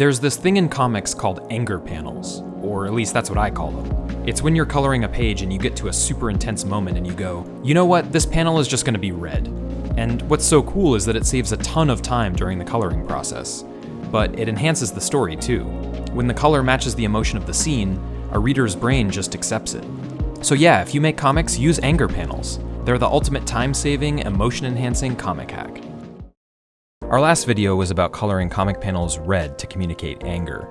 There's this thing in comics called anger panels, or at least that's what I call them. It's when you're coloring a page and you get to a super intense moment and you go, you know what, this panel is just going to be red. And what's so cool is that it saves a ton of time during the coloring process, but it enhances the story too. When the color matches the emotion of the scene, a reader's brain just accepts it. So yeah, if you make comics, use anger panels. They're the ultimate time-saving, emotion-enhancing comic hack. Our last video was about coloring comic panels red to communicate anger,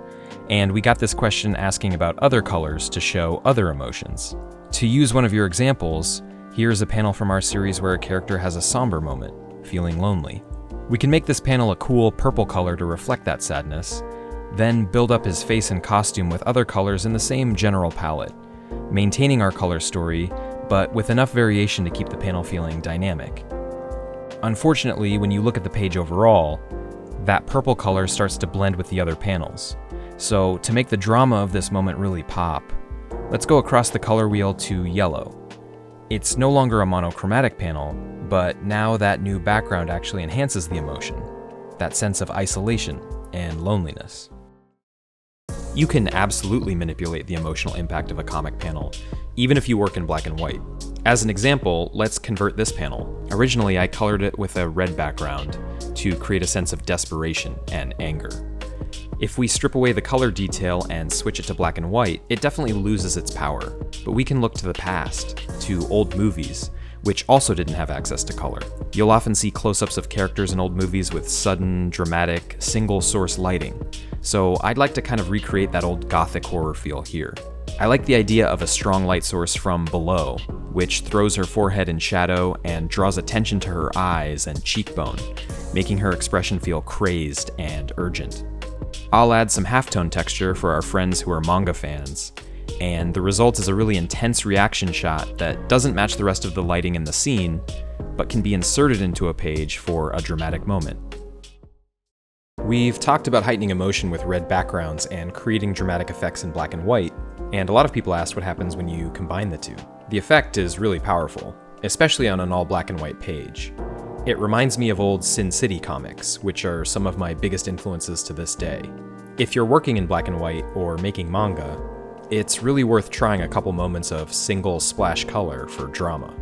and we got this question asking about other colors to show other emotions. To use one of your examples, here's a panel from our series where a character has a somber moment, feeling lonely. We can make this panel a cool purple color to reflect that sadness, then build up his face and costume with other colors in the same general palette, maintaining our color story, but with enough variation to keep the panel feeling dynamic. Unfortunately, when you look at the page overall, that purple color starts to blend with the other panels. So to make the drama of this moment really pop, let's go across the color wheel to yellow. It's no longer a monochromatic panel, but now that new background actually enhances the emotion, that sense of isolation and loneliness. You can absolutely manipulate the emotional impact of a comic panel, even if you work in black and white. As an example, let's convert this panel. Originally, I colored it with a red background to create a sense of desperation and anger. If we strip away the color detail and switch it to black and white, it definitely loses its power. But we can look to the past, to old movies, which also didn't have access to color. You'll often see close-ups of characters in old movies with sudden, dramatic, single-source lighting. So I'd like to kind of recreate that old gothic horror feel here. I like the idea of a strong light source from below, which throws her forehead in shadow and draws attention to her eyes and cheekbone, making her expression feel crazed and urgent. I'll add some halftone texture for our friends who are manga fans, and the result is a really intense reaction shot that doesn't match the rest of the lighting in the scene, but can be inserted into a page for a dramatic moment. We've talked about heightening emotion with red backgrounds and creating dramatic effects in black and white, and a lot of people asked what happens when you combine the two. The effect is really powerful, especially on an all black and white page. It reminds me of old Sin City comics, which are some of my biggest influences to this day. If you're working in black and white or making manga, it's really worth trying a couple moments of single splash color for drama.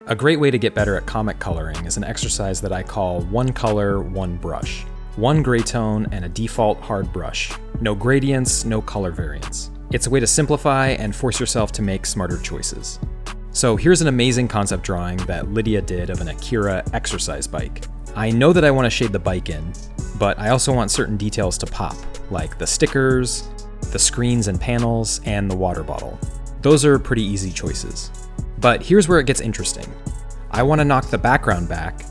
A great way to get better at comic coloring is an exercise that I call one color, one brush. One gray tone and a default hard brush. No gradients, no color variants. It's a way to simplify and force yourself to make smarter choices. So here's an amazing concept drawing that Lydia did of an Akira exercise bike. I know that I want to shade the bike in, but I also want certain details to pop, like the stickers, the screens and panels, and the water bottle. Those are pretty easy choices. But here's where it gets interesting. I want to knock the background back,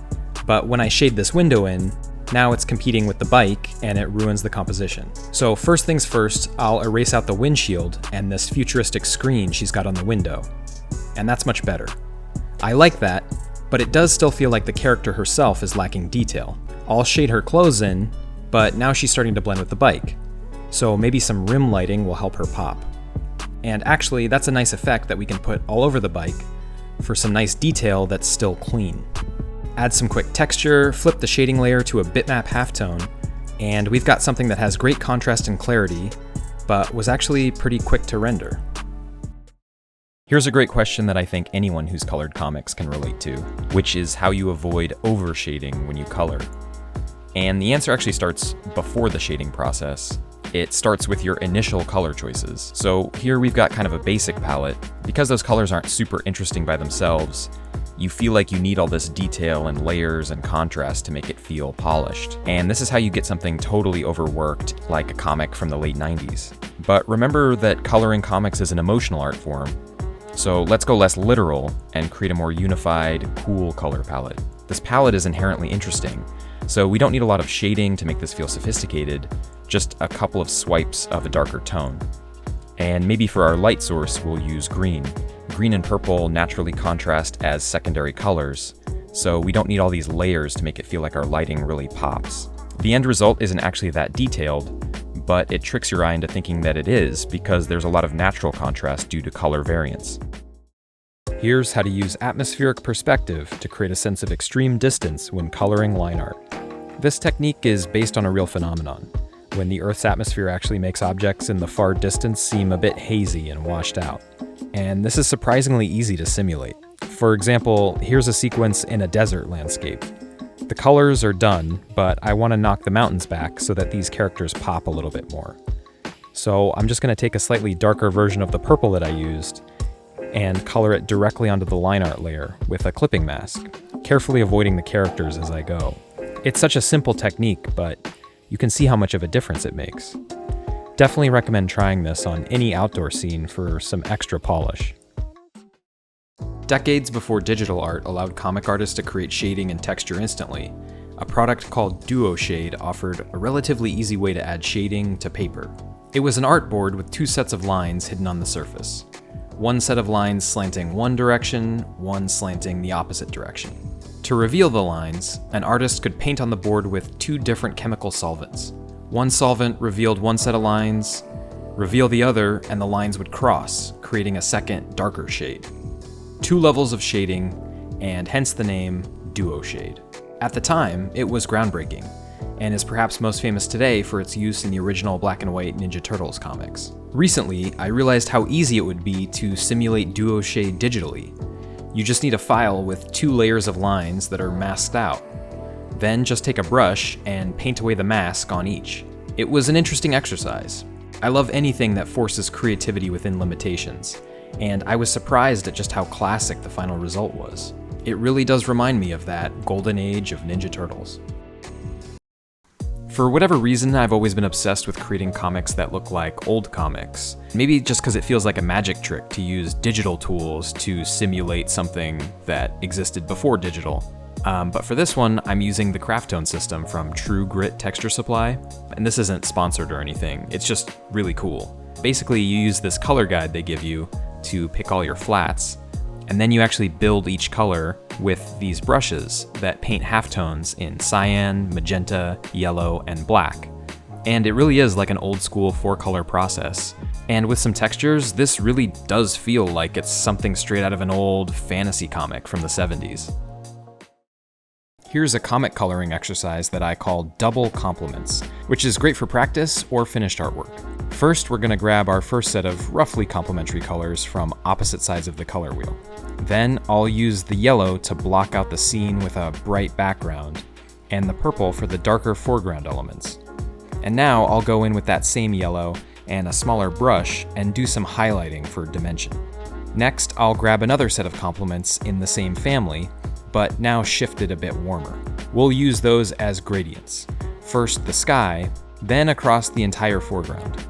but when I shade this window in, now it's competing with the bike and it ruins the composition. So first things first, I'll erase out the windshield and this futuristic screen she's got on the window. And that's much better. I like that, but it does still feel like the character herself is lacking detail. I'll shade her clothes in, but now she's starting to blend with the bike. So maybe some rim lighting will help her pop. And actually, that's a nice effect that we can put all over the bike for some nice detail that's still clean. Add some quick texture, flip the shading layer to a bitmap halftone, and we've got something that has great contrast and clarity, but was actually pretty quick to render. Here's a great question that I think anyone who's colored comics can relate to, which is how you avoid overshading when you color. And the answer actually starts before the shading process. It starts with your initial color choices. So here we've got kind of a basic palette. Because those colors aren't super interesting by themselves, you feel like you need all this detail and layers and contrast to make it feel polished. And this is how you get something totally overworked, like a comic from the late 90s. But remember that coloring comics is an emotional art form, so let's go less literal and create a more unified, cool color palette. This palette is inherently interesting, so we don't need a lot of shading to make this feel sophisticated, just a couple of swipes of a darker tone. And maybe for our light source, we'll use green. Green and purple naturally contrast as secondary colors, so we don't need all these layers to make it feel like our lighting really pops. The end result isn't actually that detailed, but it tricks your eye into thinking that it is because there's a lot of natural contrast due to color variance. Here's how to use atmospheric perspective to create a sense of extreme distance when coloring line art. This technique is based on a real phenomenon. when the Earth's atmosphere actually makes objects in the far distance seem a bit hazy and washed out. And this is surprisingly easy to simulate. For example, here's a sequence in a desert landscape. The colors are done, but I want to knock the mountains back so that these characters pop a little bit more. So I'm just going to take a slightly darker version of the purple that I used and color it directly onto the line art layer with a clipping mask, carefully avoiding the characters as I go. It's such a simple technique, but you can see how much of a difference it makes. Definitely recommend trying this on any outdoor scene for some extra polish. Decades before digital art allowed comic artists to create shading and texture instantly, a product called DuoShade offered a relatively easy way to add shading to paper. It was an artboard with two sets of lines hidden on the surface. One set of lines slanting one direction, one slanting the opposite direction. To reveal the lines, an artist could paint on the board with two different chemical solvents. One solvent revealed one set of lines, reveal the other, and the lines would cross, creating a second, darker shade. Two levels of shading, and hence the name DuoShade. At the time, it was groundbreaking, and is perhaps most famous today for its use in the original black and white Ninja Turtles comics. Recently, I realized how easy it would be to simulate DuoShade digitally. You just need a file with two layers of lines that are masked out. Then just take a brush and paint away the mask on each. It was an interesting exercise. I love anything that forces creativity within limitations, and I was surprised at just how classic the final result was. It really does remind me of that golden age of Ninja Turtles. For whatever reason, I've always been obsessed with creating comics that look like old comics. Maybe just because it feels like a magic trick to use digital tools to simulate something that existed before digital. But for this one, I'm using the Halftone system from True Grit Texture Supply, and this isn't sponsored or anything, it's just really cool. Basically, you use this color guide they give you to pick all your flats, and then you actually build each color with these brushes that paint halftones in cyan, magenta, yellow, and black. And it really is like an old school 4-color process. And with some textures, this really does feel like it's something straight out of an old fantasy comic from the 70s. Here's a comic coloring exercise that I call double complements, which is great for practice or finished artwork. First, we're going to grab our first set of roughly complementary colors from opposite sides of the color wheel. Then I'll use the yellow to block out the scene with a bright background, and the purple for the darker foreground elements. And now I'll go in with that same yellow and a smaller brush and do some highlighting for dimension. Next, I'll grab another set of complements in the same family, but now shifted a bit warmer. We'll use those as gradients. First the sky, then across the entire foreground.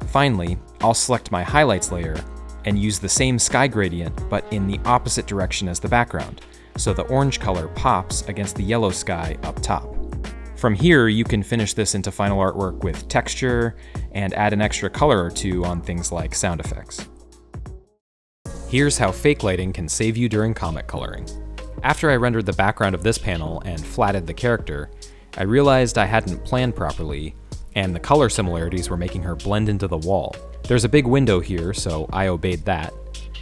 Finally, I'll select my highlights layer and use the same sky gradient but in the opposite direction as the background, so the orange color pops against the yellow sky up top. From here, you can finish this into final artwork with texture and add an extra color or two on things like sound effects. Here's how fake lighting can save you during comic coloring. After I rendered the background of this panel and flatted the character, I realized I hadn't planned properly, and the color similarities were making her blend into the wall. There's a big window here, so I obeyed that,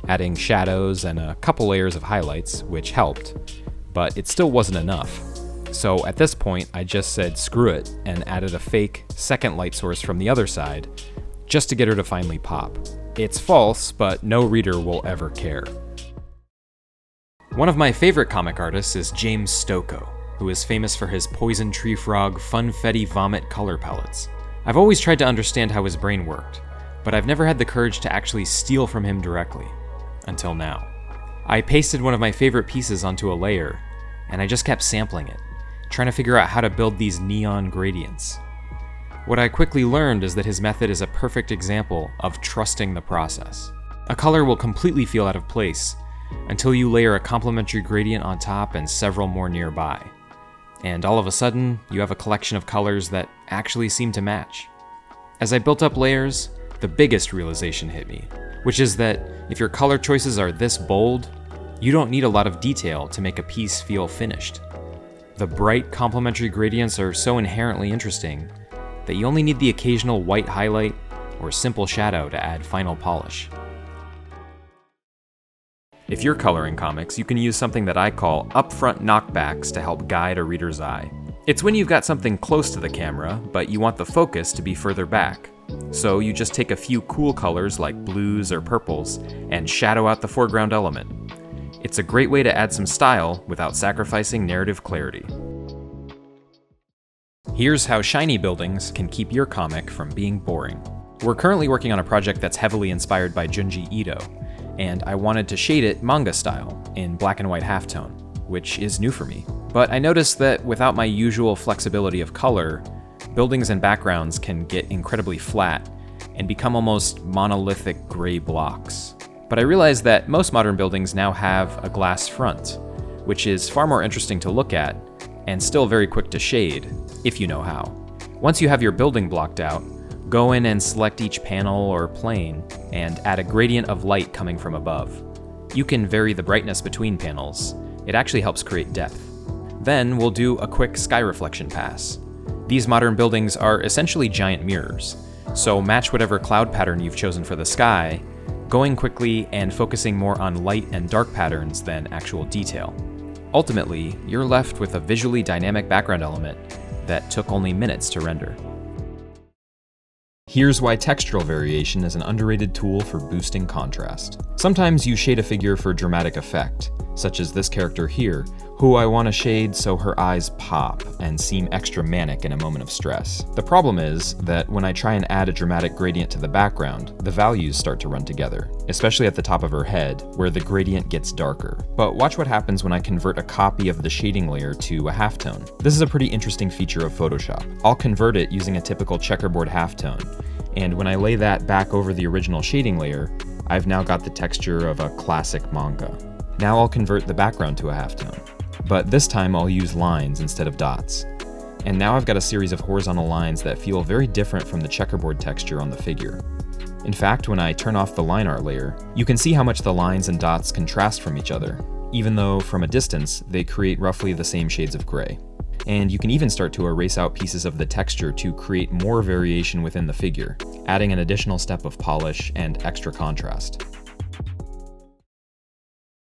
adding shadows and a couple layers of highlights, which helped, but it still wasn't enough. So at this point, I just said screw it and added a fake second light source from the other side, just to get her to finally pop. It's false, but no reader will ever care. One of my favorite comic artists is James Stokoe, who is famous for his Poison Tree Frog Funfetti Vomit color palettes. I've always tried to understand how his brain worked, but I've never had the courage to actually steal from him directly, until now. I pasted one of my favorite pieces onto a layer, and I just kept sampling it, trying to figure out how to build these neon gradients. What I quickly learned is that his method is a perfect example of trusting the process. A color will completely feel out of place until you layer a complementary gradient on top and several more nearby. And all of a sudden, you have a collection of colors that actually seem to match. As I built up layers, the biggest realization hit me, which is that if your color choices are this bold, you don't need a lot of detail to make a piece feel finished. The bright complementary gradients are so inherently interesting that you only need the occasional white highlight or simple shadow to add final polish. If you're coloring comics, you can use something that I call Upfront Knock-backs to help guide a reader's eye. It's when you've got something close to the camera, but you want the focus to be further back. So you just take a few cool colors like blues or purples and shadow out the foreground element. It's a great way to add some style without sacrificing narrative clarity. Here's how shiny buildings can keep your comic from being boring. We're currently working on a project that's heavily inspired by Junji Ito, and I wanted to shade it manga style in black and white halftone, which is new for me. But I noticed that without my usual flexibility of color, buildings and backgrounds can get incredibly flat and become almost monolithic gray blocks. But I realized that most modern buildings now have a glass front, which is far more interesting to look at and still very quick to shade, if you know how. Once you have your building blocked out, go in and select each panel or plane and add a gradient of light coming from above. You can vary the brightness between panels. It actually helps create depth. Then we'll do a quick sky reflection pass. These modern buildings are essentially giant mirrors, so match whatever cloud pattern you've chosen for the sky, going quickly and focusing more on light and dark patterns than actual detail. Ultimately, you're left with a visually dynamic background element that took only minutes to render. Here's why textural variation is an underrated tool for boosting contrast. Sometimes you shade a figure for dramatic effect, such as this character here, who I want to shade so her eyes pop and seem extra manic in a moment of stress. The problem is that when I try and add a dramatic gradient to the background, the values start to run together, especially at the top of her head, where the gradient gets darker. But watch what happens when I convert a copy of the shading layer to a halftone. This is a pretty interesting feature of Photoshop. I'll convert it using a typical checkerboard halftone, and when I lay that back over the original shading layer, I've now got the texture of a classic manga. Now I'll convert the background to a halftone, but this time I'll use lines instead of dots. And now I've got a series of horizontal lines that feel very different from the checkerboard texture on the figure. In fact, when I turn off the line art layer, you can see how much the lines and dots contrast from each other, even though from a distance, they create roughly the same shades of gray. And you can even start to erase out pieces of the texture to create more variation within the figure, adding an additional step of polish and extra contrast.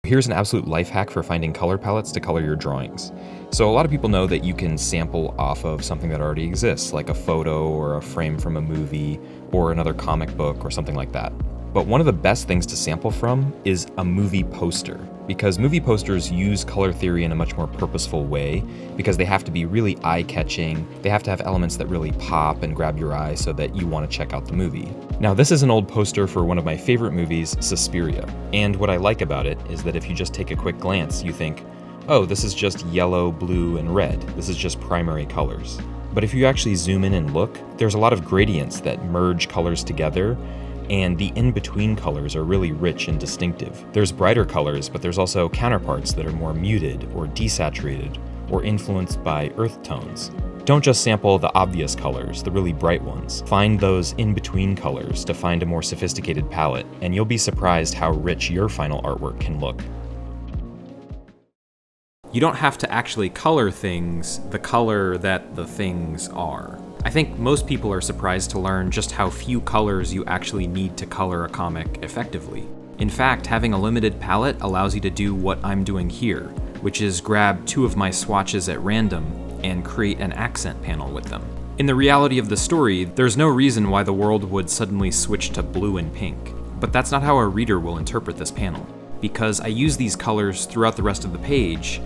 Here's an absolute life hack for finding color palettes to color your drawings. So a lot of people know that you can sample off of something that already exists, like a photo or a frame from a movie or another comic book or something like that. But one of the best things to sample from is a movie poster, because movie posters use color theory in a much more purposeful way, because they have to be really eye-catching, they have to have elements that really pop and grab your eye so that you want to check out the movie. Now this is an old poster for one of my favorite movies, Suspiria, and what I like about it is that if you just take a quick glance, you think, oh, this is just yellow, blue, and red, this is just primary colors. But if you actually zoom in and look, there's a lot of gradients that merge colors together, and the in-between colors are really rich and distinctive. There's brighter colors, but there's also counterparts that are more muted or desaturated or influenced by earth tones. Don't just sample the obvious colors, the really bright ones. Find those in-between colors to find a more sophisticated palette, and you'll be surprised how rich your final artwork can look. You don't have to actually color things the color that the things are. I think most people are surprised to learn just how few colors you actually need to color a comic effectively. In fact, having a limited palette allows you to do what I'm doing here, which is grab two of my swatches at random and create an accent panel with them. In the reality of the story, there's no reason why the world would suddenly switch to blue and pink, but that's not how a reader will interpret this panel, because I use these colors throughout the rest of the page,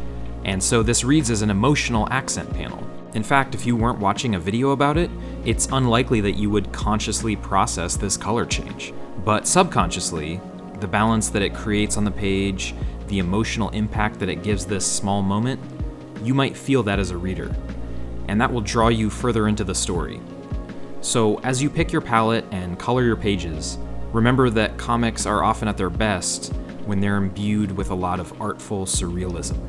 and so this reads as an emotional accent panel. In fact, if you weren't watching a video about it, it's unlikely that you would consciously process this color change. But subconsciously, the balance that it creates on the page, the emotional impact that it gives this small moment, you might feel that as a reader, and that will draw you further into the story. So as you pick your palette and color your pages, remember that comics are often at their best when they're imbued with a lot of artful surrealism.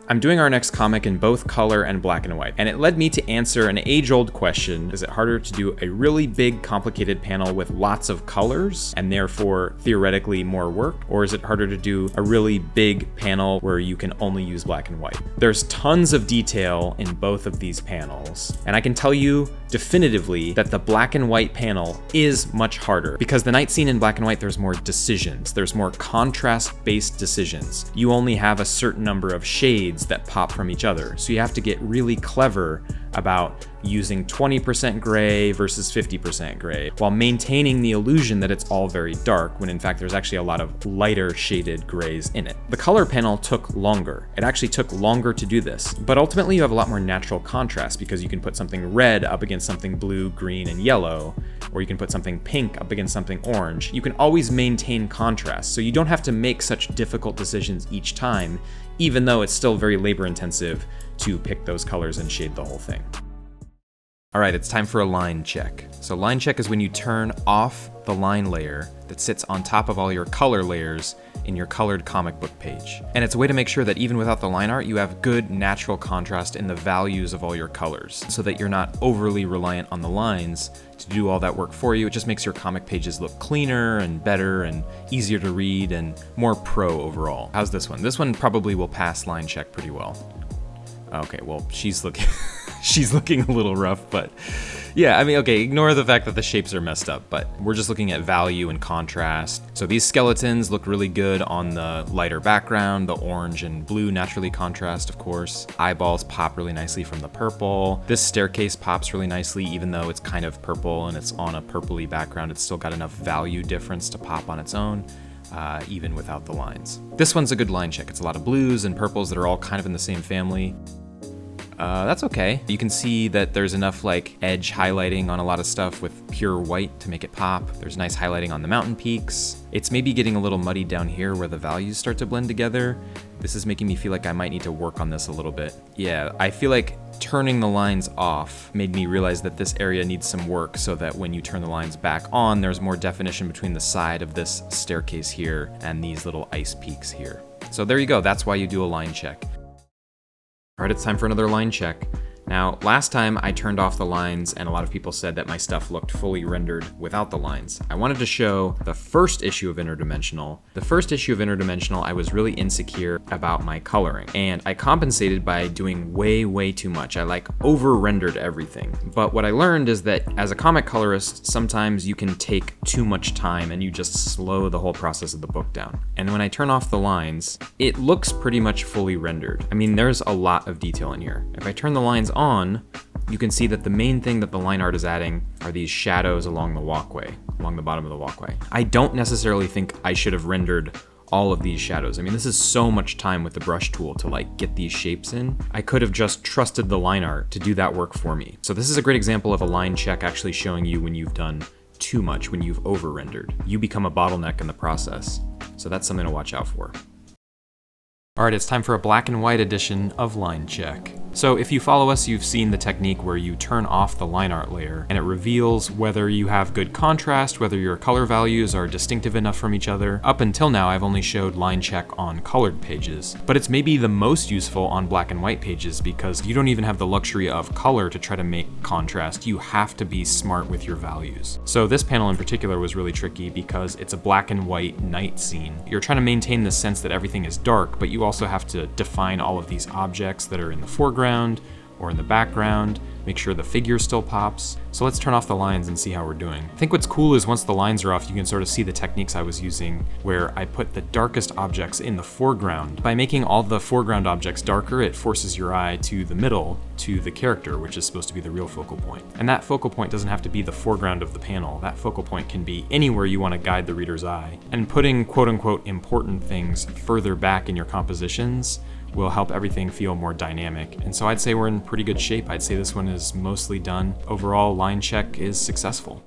I'm doing our next comic in both color and black and white, and it led me to answer an age-old question: is it harder to do a really big, complicated panel with lots of colors, and therefore theoretically more work, or is it harder to do a really big panel where you can only use black and white? There's tons of detail in both of these panels, and I can tell you definitively that the black and white panel is much harder, because the night scene in black and white, there's more decisions. There's more contrast-based decisions. You only have a certain number of shades that pop from each other. So you have to get really clever about using 20% gray versus 50% gray, while maintaining the illusion that it's all very dark, when in fact there's actually a lot of lighter shaded grays in it. The color panel took longer. It actually took longer to do this, but ultimately you have a lot more natural contrast, because you can put something red up against something blue, green, and yellow, or you can put something pink up against something orange. You can always maintain contrast, so you don't have to make such difficult decisions each time, even though it's still very labor intensive to pick those colors and shade the whole thing. All right, it's time for a line check. So line check is when you turn off the line layer that sits on top of all your color layers in your colored comic book page. And it's a way to make sure that even without the line art, you have good natural contrast in the values of all your colors, so that you're not overly reliant on the lines to do all that work for you. It just makes your comic pages look cleaner and better and easier to read and more pro overall. How's this one? This one probably will pass line check pretty well. Okay, well, she's looking she's looking a little rough, but yeah, I mean, okay, ignore the fact that the shapes are messed up, but we're just looking at value and contrast. So these skeletons look really good on the lighter background. The orange and blue naturally contrast, of course. Eyeballs pop really nicely from the purple. This staircase pops really nicely, even though it's kind of purple and it's on a purpley background. It's still got enough value difference to pop on its own. Even without the lines. This one's a good line check. It's a lot of blues and purples that are all kind of in the same family. That's okay. You can see that there's enough like edge highlighting on a lot of stuff with pure white to make it pop. There's nice highlighting on the mountain peaks. It's maybe getting a little muddy down here where the values start to blend together. This is making me feel like I might need to work on this a little bit. Yeah, I feel like turning the lines off made me realize that this area needs some work, so that when you turn the lines back on, there's more definition between the side of this staircase here and these little ice peaks here. So there you go, that's why you do a line check. All right, it's time for another line check. Now, last time I turned off the lines and a lot of people said that my stuff looked fully rendered without the lines. I wanted to show the first issue of Interdimensional. The first issue of Interdimensional, I was really insecure about my coloring, and I compensated by doing way too much. I like over-rendered everything. But what I learned is that as a comic colorist, sometimes you can take too much time and you just slow the whole process of the book down. And when I turn off the lines, it looks pretty much fully rendered. I mean, there's a lot of detail in here. If I turn the lines on, you can see that the main thing that the line art is adding are these shadows along the walkway, along the bottom of the walkway. I don't necessarily think I should have rendered all of these shadows. I mean, this is so much time with the brush tool to like get these shapes in. I could have just trusted the line art to do that work for me. So this is a great example of a line check actually showing you when you've done too much, when you've over-rendered. You become a bottleneck in the process. So that's something to watch out for. All right, it's time for a black and white edition of Line Check. So if you follow us, you've seen the technique where you turn off the line art layer and it reveals whether you have good contrast, whether your color values are distinctive enough from each other. Up until now, I've only showed line check on colored pages, but it's maybe the most useful on black and white pages because you don't even have the luxury of color to try to make contrast. You have to be smart with your values. So this panel in particular was really tricky because it's a black and white night scene. You're trying to maintain the sense that everything is dark, but you also have to define all of these objects that are in the foreground or in the background, make sure the figure still pops. So let's turn off the lines and see how we're doing. I think what's cool is once the lines are off, you can sort of see the techniques I was using where I put the darkest objects in the foreground. By making all the foreground objects darker, it forces your eye to the middle, to the character, which is supposed to be the real focal point. And that focal point doesn't have to be the foreground of the panel. That focal point can be anywhere you want to guide the reader's eye. And putting quote unquote important things further back in your compositions will help everything feel more dynamic. And so I'd say we're in pretty good shape. I'd say this one is mostly done. Overall, line check is successful.